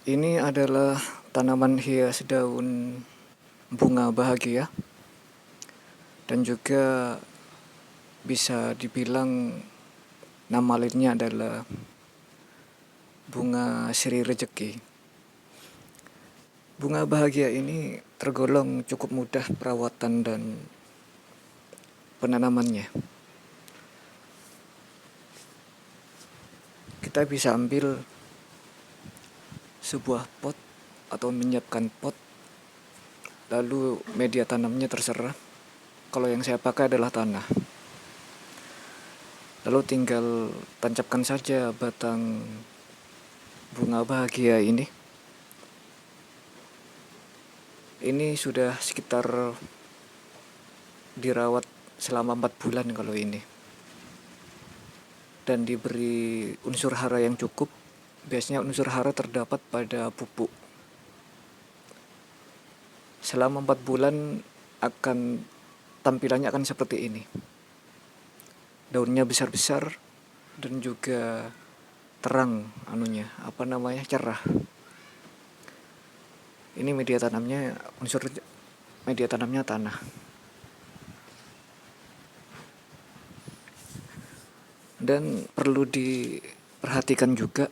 Ini adalah tanaman hias daun bunga bahagia dan juga bisa dibilang nama lainnya adalah bunga sri rejeki. Bunga bahagia ini tergolong cukup mudah perawatan dan penanamannya. Kita bisa ambil sebuah pot atau menyiapkan pot, lalu media tanamnya terserah. Kalau yang saya pakai adalah tanah. Lalu tinggal tancapkan saja batang bunga bahagia ini. Ini sudah sekitar dirawat selama 4 bulan kalau ini. Dan diberi unsur hara yang cukup. Biasanya unsur hara terdapat pada pupuk. Selama 4 bulan tampilannya akan seperti ini. Daunnya besar-besar dan juga terang cerah. Ini unsur media tanamnya tanah. Dan perlu diperhatikan juga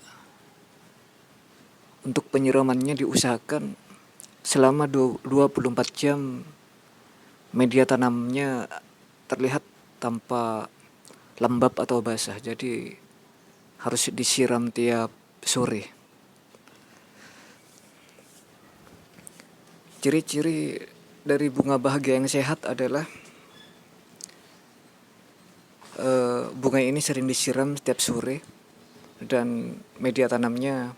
untuk penyiramannya diusahakan selama 24 jam media tanamnya terlihat tanpa lembab atau basah. Jadi harus disiram tiap sore. Ciri-ciri dari bunga bahagia yang sehat adalah bunga ini sering disiram setiap sore dan media tanamnya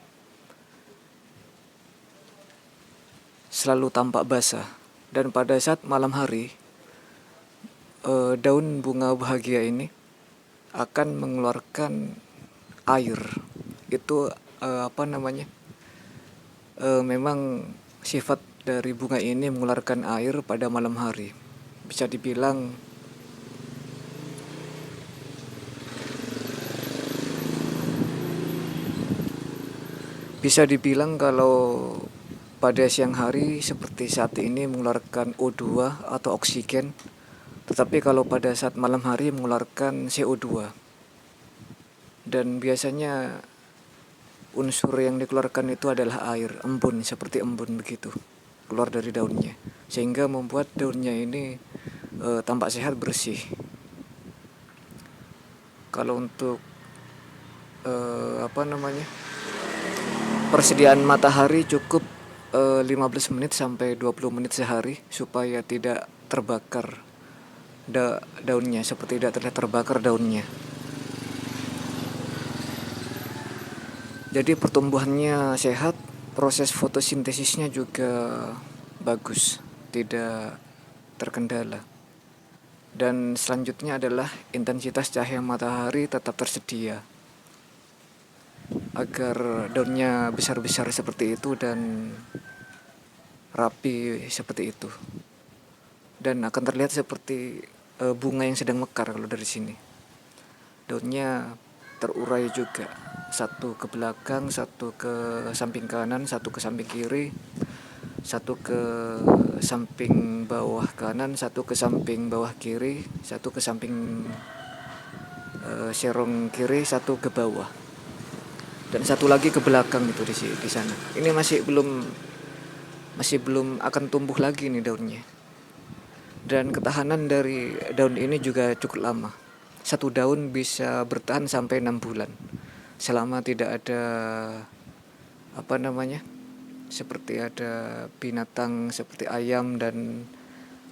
selalu tampak basah. Dan pada saat malam hari, daun bunga bahagia ini akan mengeluarkan air. Itu memang sifat dari bunga ini mengeluarkan air pada malam hari. Bisa dibilang kalau pada siang hari seperti saat ini mengeluarkan O2 atau oksigen, tetapi kalau pada saat malam hari mengeluarkan CO2. Dan biasanya unsur yang dikeluarkan itu adalah air, embun, seperti embun begitu, keluar dari daunnya, sehingga membuat daunnya ini tampak sehat, bersih. Kalau untuk persediaan matahari cukup 15 menit sampai 20 menit sehari supaya tidak terbakar daunnya, seperti tidak terlihat terbakar daunnya. Jadi pertumbuhannya sehat, proses fotosintesisnya juga bagus, tidak terkendala. Dan selanjutnya adalah intensitas cahaya matahari tetap tersedia agar daunnya besar-besar seperti itu dan rapi seperti itu. Dan akan terlihat seperti bunga yang sedang mekar kalau dari sini. Daunnya terurai juga, satu ke belakang, satu ke samping kanan, satu ke samping kiri, satu ke samping bawah kanan, satu ke samping bawah kiri, satu ke samping serong kiri, satu ke bawah, dan satu lagi ke belakang itu di sana. Ini masih belum akan tumbuh lagi nih daunnya. Dan ketahanan dari daun ini juga cukup lama. Satu daun bisa bertahan sampai 6 bulan selama tidak ada seperti ada binatang seperti ayam dan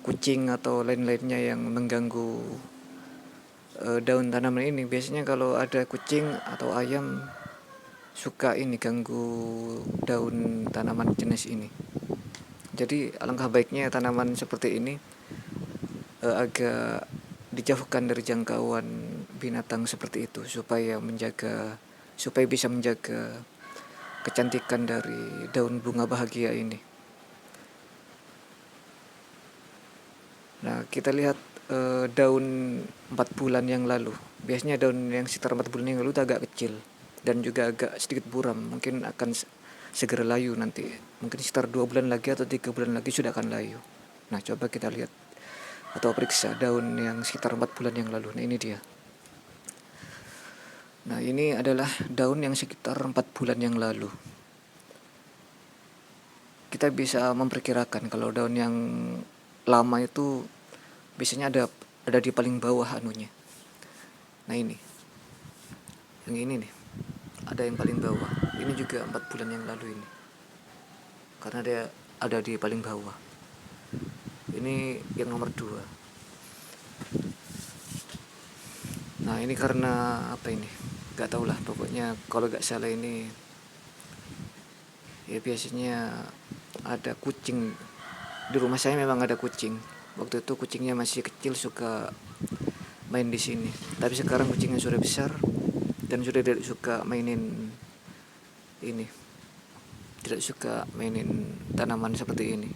kucing atau lain-lainnya yang mengganggu daun tanaman ini. Biasanya kalau ada kucing atau ayam suka ganggu daun tanaman jenis ini. Jadi alangkah baiknya tanaman seperti ini agak dijauhkan dari jangkauan binatang seperti itu supaya bisa menjaga kecantikan dari daun bunga bahagia ini. Nah, kita lihat daun 4 bulan yang lalu. Biasanya daun yang sekitar 4 bulan yang lalu itu agak kecil dan juga agak sedikit buram. Mungkin akan segera layu nanti. Mungkin sekitar 2 bulan lagi atau 3 bulan lagi sudah akan layu. Nah, coba kita lihat atau periksa daun yang sekitar 4 bulan yang lalu. Nah, ini dia. Nah, ini adalah daun yang sekitar 4 bulan yang lalu. Kita bisa memperkirakan kalau daun yang lama itu biasanya ada di paling bawah anunya. Nah, ini. Yang ini nih. Ada yang paling bawah. Ini juga 4 bulan yang lalu ini. Karena dia ada di paling bawah. Ini yang nomor 2. Nah, ini karena apa ini? Gak tau lah, pokoknya kalau gak salah ini ya biasanya ada kucing. Di rumah saya memang ada kucing. Waktu itu kucingnya masih kecil suka main di sini. Tapi sekarang kucingnya sudah besar dan sudah tidak suka mainin ini. Tidak suka mainin tanaman seperti ini.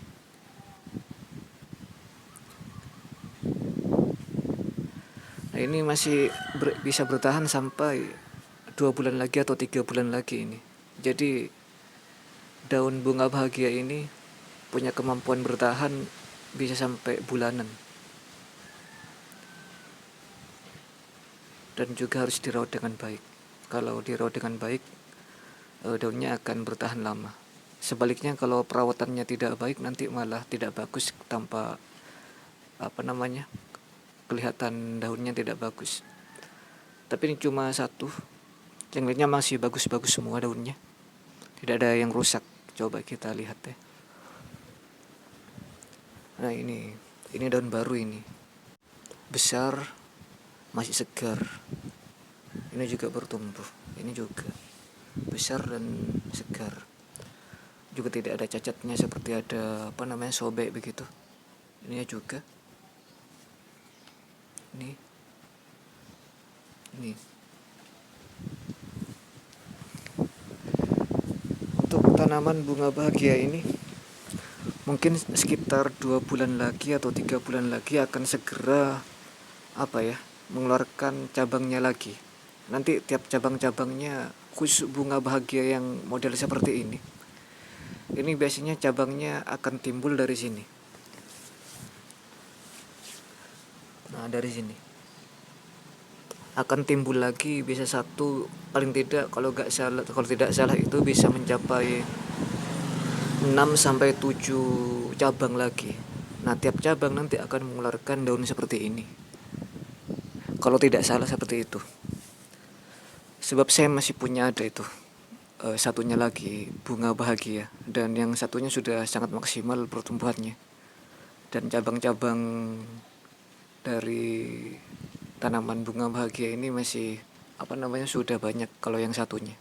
Nah, ini masih bisa bertahan sampai 2 bulan lagi atau 3 bulan lagi ini. Jadi daun bunga bahagia ini punya kemampuan bertahan bisa sampai bulanan. Dan juga harus dirawat dengan baik. Kalau dirawat dengan baik, daunnya akan bertahan lama. Sebaliknya kalau perawatannya tidak baik, nanti malah tidak bagus tanpa kelihatan daunnya tidak bagus. Tapi ini cuma satu, yang lainnya masih bagus-bagus semua daunnya, tidak ada yang rusak. Coba kita lihat ya. Nah, ini daun baru ini, besar, masih segar. Ini juga bertumbuh, ini juga besar dan segar, juga tidak ada cacatnya seperti ada sobek begitu. Ini juga ini untuk tanaman bunga bahagia ini mungkin sekitar 2 bulan lagi atau 3 bulan lagi akan segera mengeluarkan cabangnya lagi. Nanti tiap cabang-cabangnya khusus bunga bahagia yang model seperti ini biasanya cabangnya akan timbul dari sini. Nah, dari sini akan timbul lagi, bisa satu, paling tidak kalau tidak salah itu bisa mencapai 6-7 cabang lagi. Nah, tiap cabang nanti akan mengeluarkan daun seperti ini, kalau tidak salah seperti itu. Sebab saya masih punya ada itu satunya lagi bunga bahagia, dan yang satunya sudah sangat maksimal pertumbuhannya, dan cabang-cabang dari tanaman bunga bahagia ini masih sudah banyak kalau yang satunya.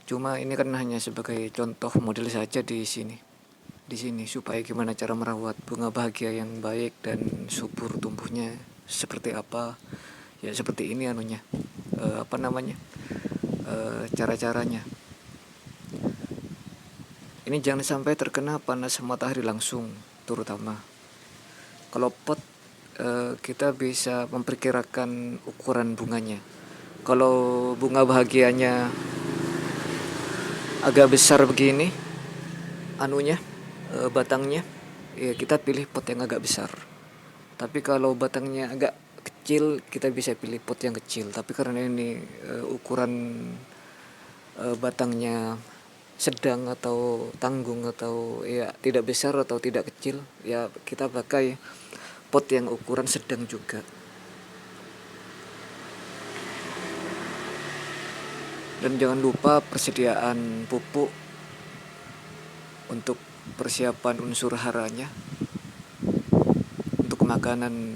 Cuma ini kan hanya sebagai contoh model saja di sini supaya gimana cara merawat bunga bahagia yang baik dan subur tumbuhnya seperti apa ya, seperti ini cara-caranya. Ini jangan sampai terkena panas matahari langsung, terutama kalau pot kita bisa memperkirakan ukuran bunganya. Kalau bunga bahagianya agak besar begini batangnya, ya kita pilih pot yang agak besar. Tapi kalau batangnya agak kecil, kita bisa pilih pot yang kecil. Tapi karena ini ukuran batangnya sedang atau tanggung atau ya tidak besar atau tidak kecil, ya kita pakai pot yang ukuran sedang juga. Dan jangan lupa persediaan pupuk untuk persiapan unsur haranya untuk makanan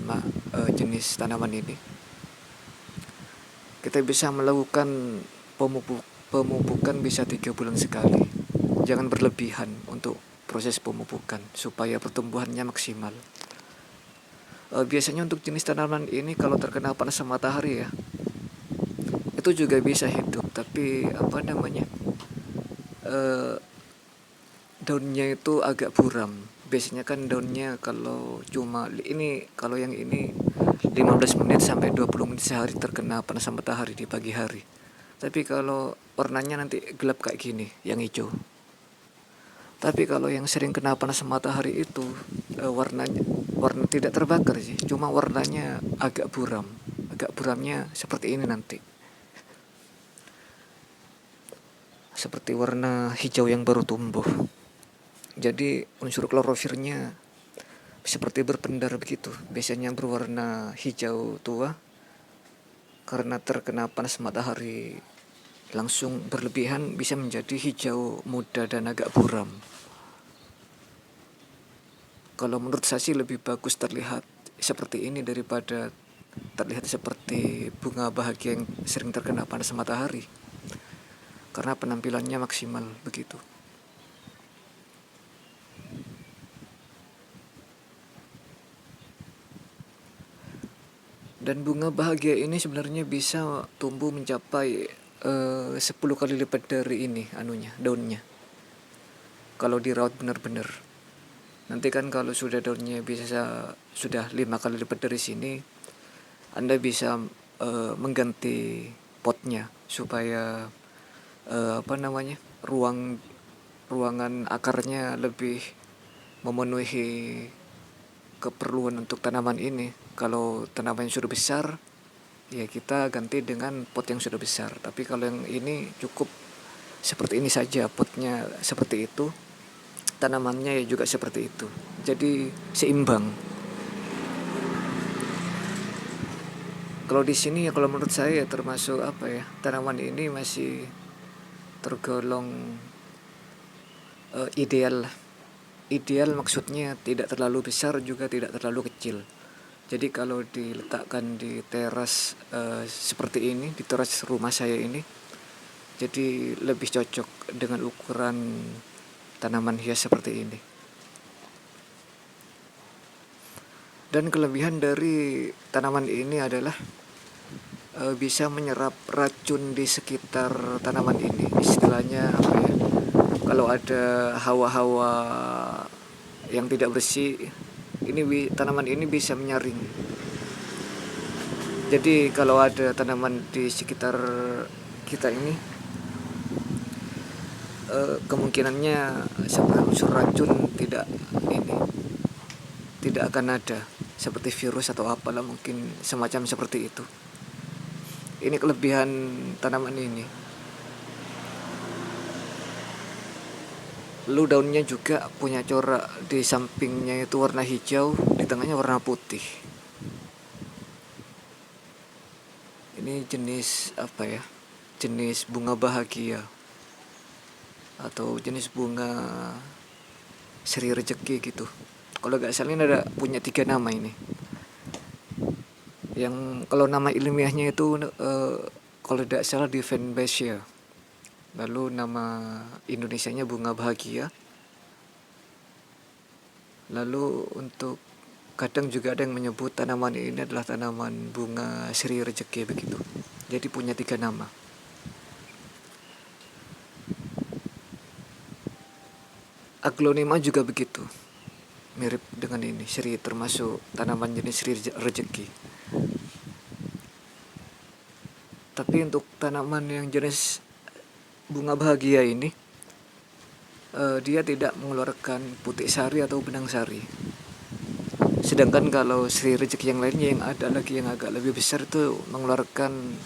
jenis tanaman ini. Kita bisa melakukan pemupukan bisa 3 bulan sekali. Jangan berlebihan untuk proses pemupukan supaya pertumbuhannya maksimal. Biasanya untuk jenis tanaman ini kalau terkena panas matahari ya, itu juga bisa hidup, tapi daunnya itu agak buram. Biasanya kan daunnya kalau yang ini 15 menit sampai 20 menit sehari terkena panas matahari di pagi hari. Tapi kalau warnanya nanti gelap kayak gini, yang hijau. Tapi kalau yang sering kena panas matahari itu warna tidak terbakar sih, cuma warnanya agak buram. Agak buramnya seperti ini nanti. Seperti warna hijau yang baru tumbuh. Jadi unsur klorofilnya seperti berpendar begitu. Biasanya berwarna hijau tua karena terkena panas matahari langsung berlebihan, bisa menjadi hijau muda dan agak buram. Kalau menurut saya sih lebih bagus terlihat seperti ini daripada terlihat seperti bunga bahagia yang sering terkena panas matahari, karena penampilannya maksimal begitu. Dan bunga bahagia ini sebenarnya bisa tumbuh mencapai 10 kali lipat dari ini daunnya. Kalau dirawat benar-benar. Nanti kan kalau sudah daunnya sudah 5 kali lipat dari sini, Anda bisa mengganti potnya supaya ruangan akarnya lebih memenuhi keperluan untuk tanaman ini. Kalau tanamannya sudah besar, ya kita ganti dengan pot yang sudah besar. Tapi kalau yang ini cukup seperti ini saja, potnya seperti itu, tanamannya ya juga seperti itu. Jadi seimbang. Kalau di sini ya, kalau menurut saya termasuk tanaman ini masih tergolong ideal. Ideal maksudnya tidak terlalu besar juga tidak terlalu kecil. Jadi kalau diletakkan di teras seperti ini, di teras rumah saya ini, jadi lebih cocok dengan ukuran tanaman hias seperti ini. Dan kelebihan dari tanaman ini adalah bisa menyerap racun di sekitar tanaman ini. Istilahnya kalau ada hawa-hawa yang tidak bersih, tanaman ini bisa menyaring. Jadi kalau ada tanaman di sekitar kita ini, kemungkinannya seperti unsur racun tidak akan ada, seperti virus atau apalah, mungkin semacam seperti itu. Ini kelebihan tanaman ini. Lalu daunnya juga punya corak, di sampingnya itu warna hijau, di tengahnya warna putih. Ini jenis jenis bunga bahagia atau jenis bunga seri rezeki gitu. Kalau gak salah ini punya 3 nama ini. Yang kalau nama ilmiahnya itu kalau tidak salah Divenbacia. Lalu nama Indonesianya bunga bahagia. Lalu untuk kadang juga ada yang menyebut tanaman ini adalah tanaman bunga seri rezeki begitu. Jadi punya 3 nama. Aglonema juga begitu, mirip dengan ini, termasuk tanaman jenis seri rezeki. Tapi untuk tanaman yang jenis bunga bahagia ini, dia tidak mengeluarkan putik sari atau benang sari. Sedangkan kalau seri rezeki yang lainnya yang ada lagi yang agak lebih besar itu mengeluarkan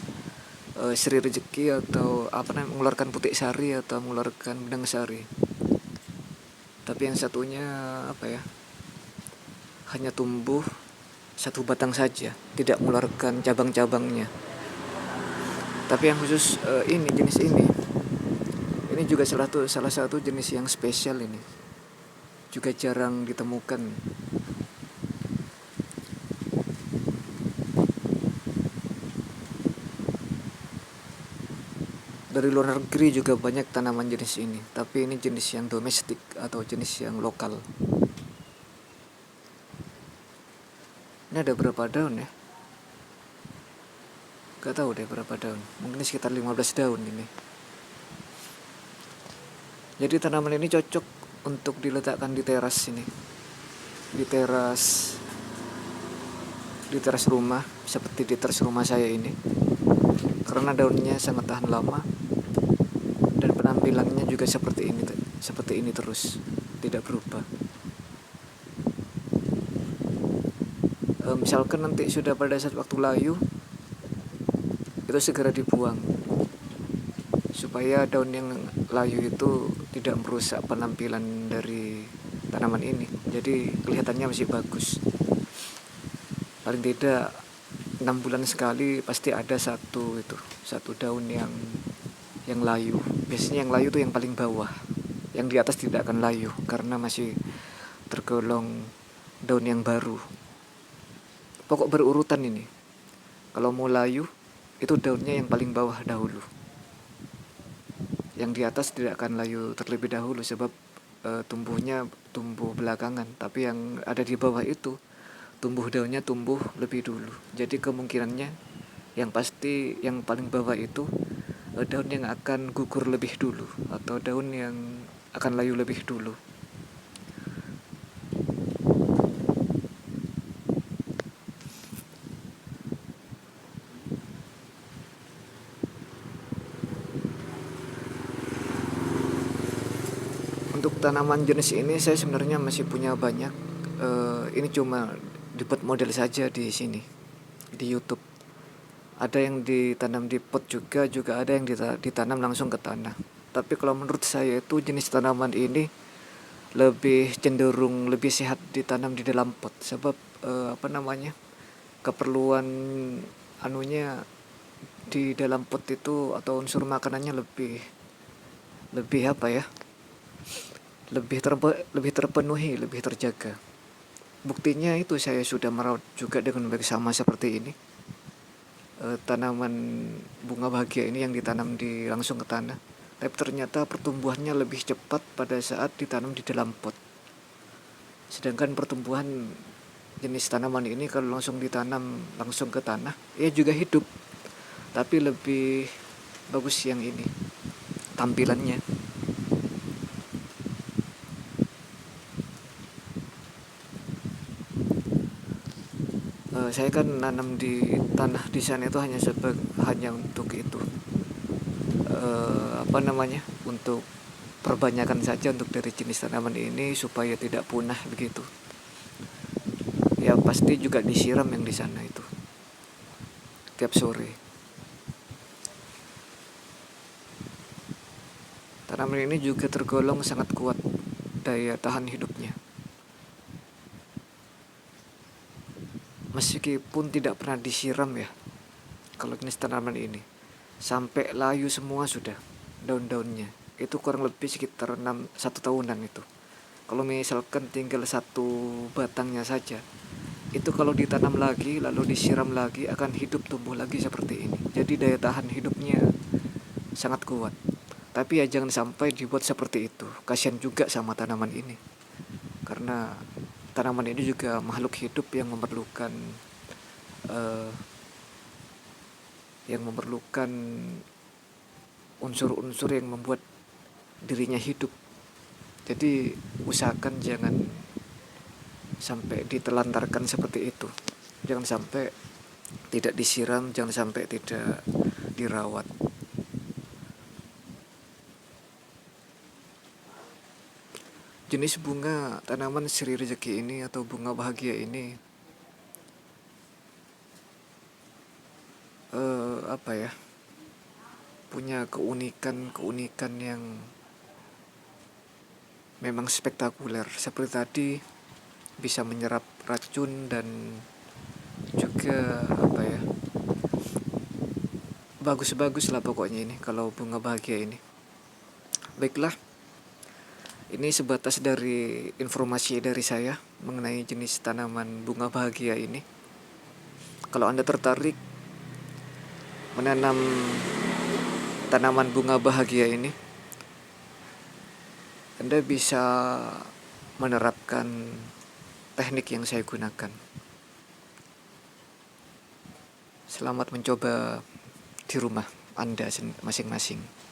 seri rezeki atau mengeluarkan putik sari atau mengeluarkan benang sari. Tapi yang satunya hanya tumbuh satu batang saja, tidak mengeluarkan cabang-cabangnya. Tapi yang khusus jenis ini juga salah satu jenis yang spesial, ini juga jarang ditemukan. Dari luar negeri juga banyak tanaman jenis ini, tapi ini jenis yang domestik atau jenis yang lokal. Ini ada berapa daun ya? Gak tahu deh berapa daun, mungkin sekitar 15 daun ini. Jadi tanaman ini cocok untuk diletakkan di teras ini, di teras rumah, seperti di teras rumah saya ini. karena daunnya sangat tahan lama dan penampilannya juga seperti ini terus, tidak berubah. Misalkan nanti sudah pada saat waktu layu, itu segera dibuang supaya daun yang layu itu tidak merusak penampilan dari tanaman ini. Jadi kelihatannya masih bagus. Paling tidak 6 bulan sekali pasti ada satu daun yang layu. Biasanya yang layu itu yang paling bawah, yang di atas tidak akan layu karena masih tergolong daun yang baru. Pokok berurutan ini. Kalau mau layu, itu daunnya yang paling bawah dahulu. Yang di atas tidak akan layu terlebih dahulu sebab tumbuhnya tumbuh belakangan. Tapi yang ada di bawah itu, daunnya tumbuh lebih dulu. Jadi kemungkinannya yang pasti yang paling bawah itu daun yang akan gugur lebih dulu atau daun yang akan layu lebih dulu. Untuk tanaman jenis ini saya sebenarnya masih punya banyak. Ini cuma dibuat model saja di sini di YouTube. Ada yang ditanam di pot juga ada yang ditanam langsung ke tanah. Tapi kalau menurut saya itu jenis tanaman ini lebih cenderung lebih sehat ditanam di dalam pot sebab keperluan anunya di dalam pot itu atau unsur makanannya lebih apa ya? lebih terpenuhi, lebih terjaga. Buktinya itu saya sudah merawat juga dengan baik sama seperti ini. Tanaman bunga bahagia ini yang ditanam langsung ke tanah. Tapi ternyata pertumbuhannya lebih cepat pada saat ditanam di dalam pot. Sedangkan pertumbuhan jenis tanaman ini kalau langsung ditanam langsung ke tanah, ya juga hidup. Tapi lebih bagus yang ini tampilannya. Saya kan nanam di tanah di sana itu hanya untuk itu untuk perbanyakan saja untuk dari jenis tanaman ini supaya tidak punah begitu. Ya pasti juga disiram yang di sana itu tiap sore. Tanaman ini juga tergolong sangat kuat daya tahan hidupnya. Meskipun tidak pernah disiram ya, kalau jenis tanaman ini sampai layu semua sudah daun-daunnya, itu kurang lebih sekitar 1 tahunan itu. Kalau misalkan tinggal satu batangnya saja, itu kalau ditanam lagi lalu disiram lagi akan hidup tumbuh lagi seperti ini. Jadi daya tahan hidupnya sangat kuat. Tapi ya jangan sampai dibuat seperti itu, kasihan juga sama tanaman ini. Karena tanaman ini juga makhluk hidup yang memerlukan unsur-unsur yang membuat dirinya hidup. Jadi usahakan jangan sampai ditelantarkan seperti itu. Jangan sampai tidak disiram, jangan sampai tidak dirawat. Jenis bunga tanaman siri rezeki ini atau bunga bahagia ini punya keunikan yang memang spektakuler. Seperti tadi bisa menyerap racun dan juga bagus-bagus lah pokoknya ini kalau bunga bahagia ini. Baiklah, ini sebatas dari informasi dari saya mengenai jenis tanaman bunga bahagia ini. Kalau Anda tertarik menanam tanaman bunga bahagia ini, Anda bisa menerapkan teknik yang saya gunakan. Selamat mencoba di rumah Anda masing-masing.